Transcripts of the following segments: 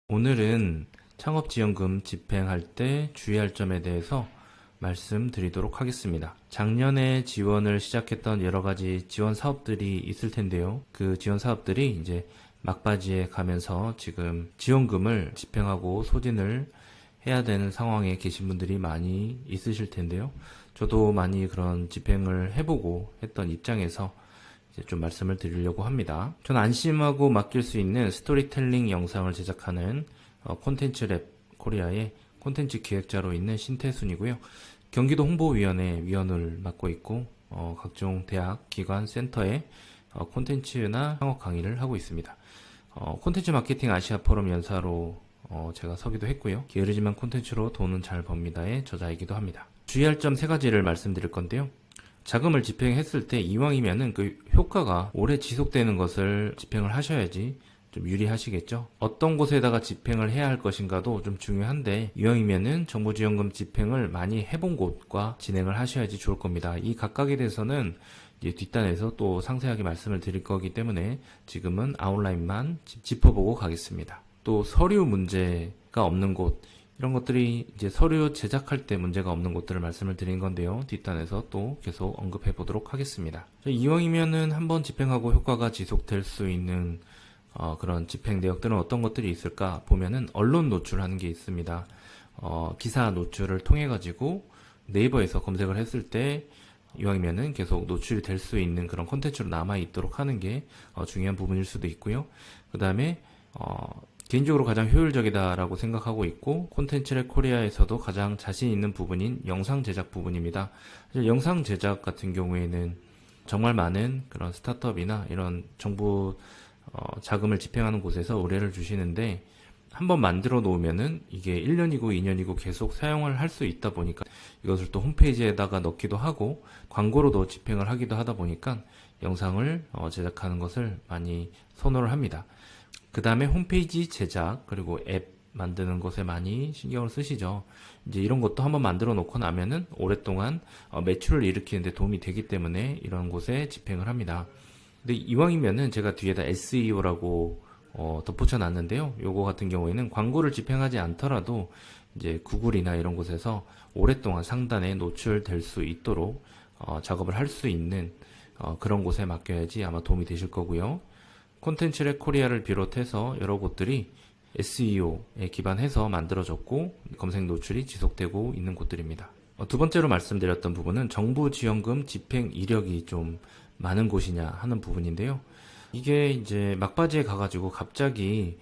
오늘은 창업지원금 집행할 때 주의할 점에 대해서 말씀드리도록 하겠습니다. 작년에 지원을 시작했던 여러 가지 지원 사업들이 있을 텐데요. 그 지원 사업들이 이제 막바지에 가면서 지금 지원금을 집행하고 소진을 해야 되는 상황에 계신 분들이 많이 있으실 텐데요. 저도 많이 그런 집행을 해보고 했던 입장에서 이제 좀 말씀을 드리려고 합니다. 저는 안심하고 맡길 수 있는 스토리텔링 영상을 제작하는 콘텐츠랩 코리아의 콘텐츠 기획자로 있는 신태순이고요. 경기도 홍보위원회 위원을 맡고 있고 각종 대학, 기관, 센터에 콘텐츠나 창업 강의를 하고 있습니다. 콘텐츠 마케팅 아시아 포럼 연사로 제가 서기도 했고요. 게으르지만 콘텐츠로 돈은 잘 법니다의 저자이기도 합니다. 주의할 점 3가지를 말씀드릴 건데요. 자금을 집행했을 때 이왕이면은 그 효과가 오래 지속되는 것을 집행을 하셔야지 좀 유리하시겠죠. 어떤 곳에다가 집행을 해야 할 것인가도 좀 중요한데 이왕이면은 정부지원금 집행을 많이 해본 곳과 진행을 하셔야지 좋을 겁니다. 이 각각에 대해서는 이제 뒷단에서 또 상세하게 말씀을 드릴 거기 때문에 지금은 아웃라인만 짚어보고 가겠습니다. 또 서류 문제가 없는 곳, 이런 것들이 이제 서류 제작할 때 문제가 없는 것들을 말씀을 드린 건데요. 뒷단에서 또 계속 언급해 보도록 하겠습니다. 이왕이면은 한번 집행하고 효과가 지속될 수 있는 그런 집행 내역들은 어떤 것들이 있을까 보면은 언론 노출하는 게 있습니다. 기사 노출을 통해 가지고 네이버에서 검색을 했을 때 이왕이면은 계속 노출이 될 수 있는 그런 콘텐츠로 남아 있도록 하는 게 중요한 부분일 수도 있고요. 그 다음에 개인적으로 가장 효율적이다라고 생각하고 있고 콘텐츠랩 코리아에서도 가장 자신 있는 부분인 영상 제작 부분입니다. 사실 영상 제작 같은 경우에는 정말 많은 그런 스타트업이나 이런 정부 자금을 집행하는 곳에서 의뢰를 주시는데 한번 만들어 놓으면은 이게 1년이고 2년이고 계속 사용을 할 수 있다 보니까 이것을 또 홈페이지에다가 넣기도 하고 광고로도 집행을 하기도 하다 보니까 영상을 제작하는 것을 많이 선호를 합니다. 그 다음에 홈페이지 제작 그리고 앱 만드는 것에 많이 신경을 쓰시죠. 이제 이런 것도 한번 만들어 놓고 나면은 오랫동안 매출을 일으키는데 도움이 되기 때문에 이런 곳에 집행을 합니다. 근데 이왕이면은 제가 뒤에다 SEO라고 덧붙여 놨는데요. 요거 같은 경우에는 광고를 집행하지 않더라도 이제 구글이나 이런 곳에서 오랫동안 상단에 노출될 수 있도록 작업을 할 수 있는 그런 곳에 맡겨야지 아마 도움이 되실 거고요. 콘텐츠랩 코리아를 비롯해서 여러 곳들이 SEO에 기반해서 만들어졌고 검색 노출이 지속되고 있는 곳들입니다. 두 번째로 말씀드렸던 부분은 정부 지원금 집행 이력이 좀 많은 곳이냐 하는 부분인데요. 이게 이제 막바지에 가가지고 갑자기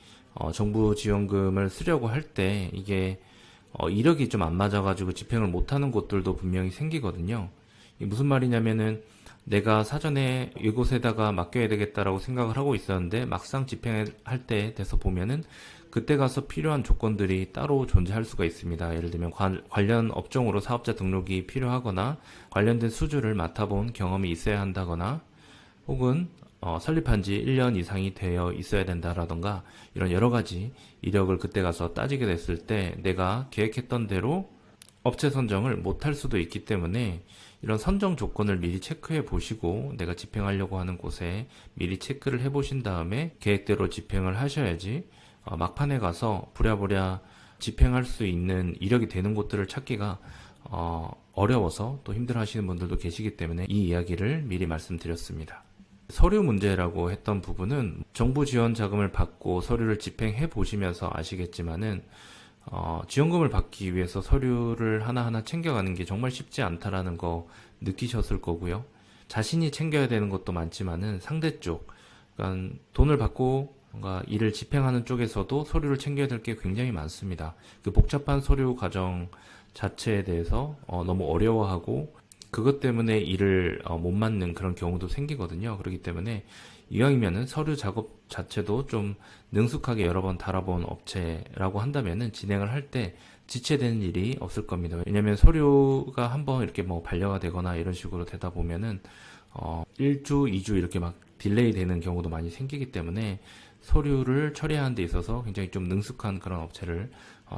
정부 지원금을 쓰려고 할 때 이게 이력이 좀 안 맞아가지고 집행을 못하는 곳들도 분명히 생기거든요. 이게 무슨 말이냐면은 내가 사전에 이곳에다가 맡겨야 되겠다라고 생각을 하고 있었는데 막상 집행할 때 돼서 보면은 그때 가서 필요한 조건들이 따로 존재할 수가 있습니다. 예를 들면 관련 업종으로 사업자 등록이 필요하거나 관련된 수주를 맡아본 경험이 있어야 한다거나 혹은 설립한 지 1년 이상이 되어 있어야 된다라던가 이런 여러 가지 이력을 그때 가서 따지게 됐을 때 내가 계획했던 대로 업체 선정을 못할 수도 있기 때문에 이런 선정 조건을 미리 체크해 보시고 내가 집행하려고 하는 곳에 미리 체크를 해 보신 다음에 계획대로 집행을 하셔야지 막판에 가서 부랴부랴 집행할 수 있는 이력이 되는 곳들을 찾기가 어려워서 또 힘들어 하시는 분들도 계시기 때문에 이 이야기를 미리 말씀드렸습니다. 서류 문제라고 했던 부분은 정부 지원 자금을 받고 서류를 집행해 보시면서 아시겠지만은 지원금을 받기 위해서 서류를 하나하나 챙겨가는 게 정말 쉽지 않다라는 거 느끼셨을 거고요. 자신이 챙겨야 되는 것도 많지만은 상대 쪽, 그러니까 돈을 받고 뭔가 일을 집행하는 쪽에서도 서류를 챙겨야 될 게 굉장히 많습니다. 그 복잡한 서류 과정 자체에 대해서 너무 어려워하고 그것 때문에 일을 못 맡는 그런 경우도 생기거든요. 그렇기 때문에 이왕이면은 서류 작업 자체도 좀 능숙하게 여러 번 달아본 업체라고 한다면은 진행을 할 때 지체되는 일이 없을 겁니다. 왜냐면 서류가 한번 이렇게 뭐 반려가 되거나 이런 식으로 되다 보면은 1주, 2주 이렇게 막 딜레이 되는 경우도 많이 생기기 때문에 서류를 처리하는 데 있어서 굉장히 좀 능숙한 그런 업체를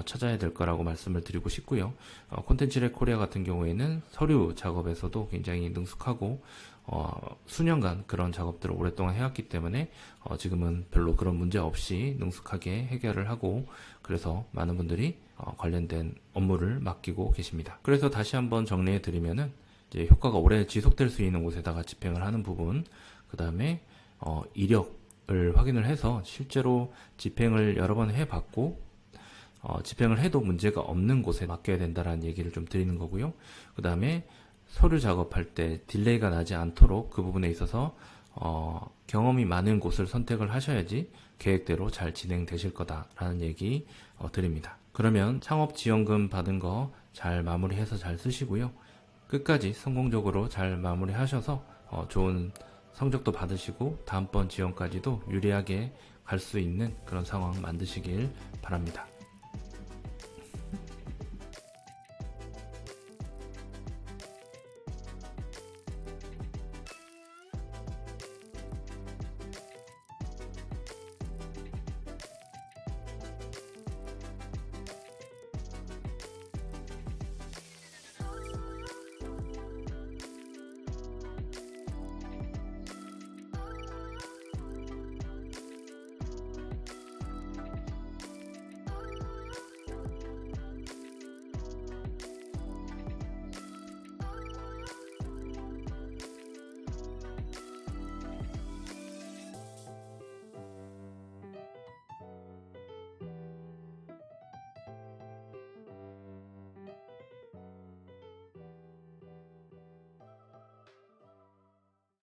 찾아야 될 거라고 말씀을 드리고 싶고요. 콘텐츠랩 코리아 같은 경우에는 서류 작업에서도 굉장히 능숙하고 수년간 그런 작업들을 오랫동안 해왔기 때문에 지금은 별로 그런 문제 없이 능숙하게 해결을 하고, 그래서 많은 분들이 관련된 업무를 맡기고 계십니다. 그래서 다시 한번 정리해 드리면은, 이제 효과가 오래 지속될 수 있는 곳에다가 집행을 하는 부분, 그 다음에 이력을 확인을 해서 실제로 집행을 여러 번 해봤고 집행을 해도 문제가 없는 곳에 맡겨야 된다라는 얘기를 좀 드리는 거고요. 그 다음에 서류 작업할 때 딜레이가 나지 않도록 그 부분에 있어서 경험이 많은 곳을 선택을 하셔야지 계획대로 잘 진행되실 거다라는 얘기 드립니다. 그러면 창업지원금 받은 거 잘 마무리해서 잘 쓰시고요. 끝까지 성공적으로 잘 마무리하셔서 좋은 성적도 받으시고 다음번 지원까지도 유리하게 갈 수 있는 그런 상황 만드시길 바랍니다.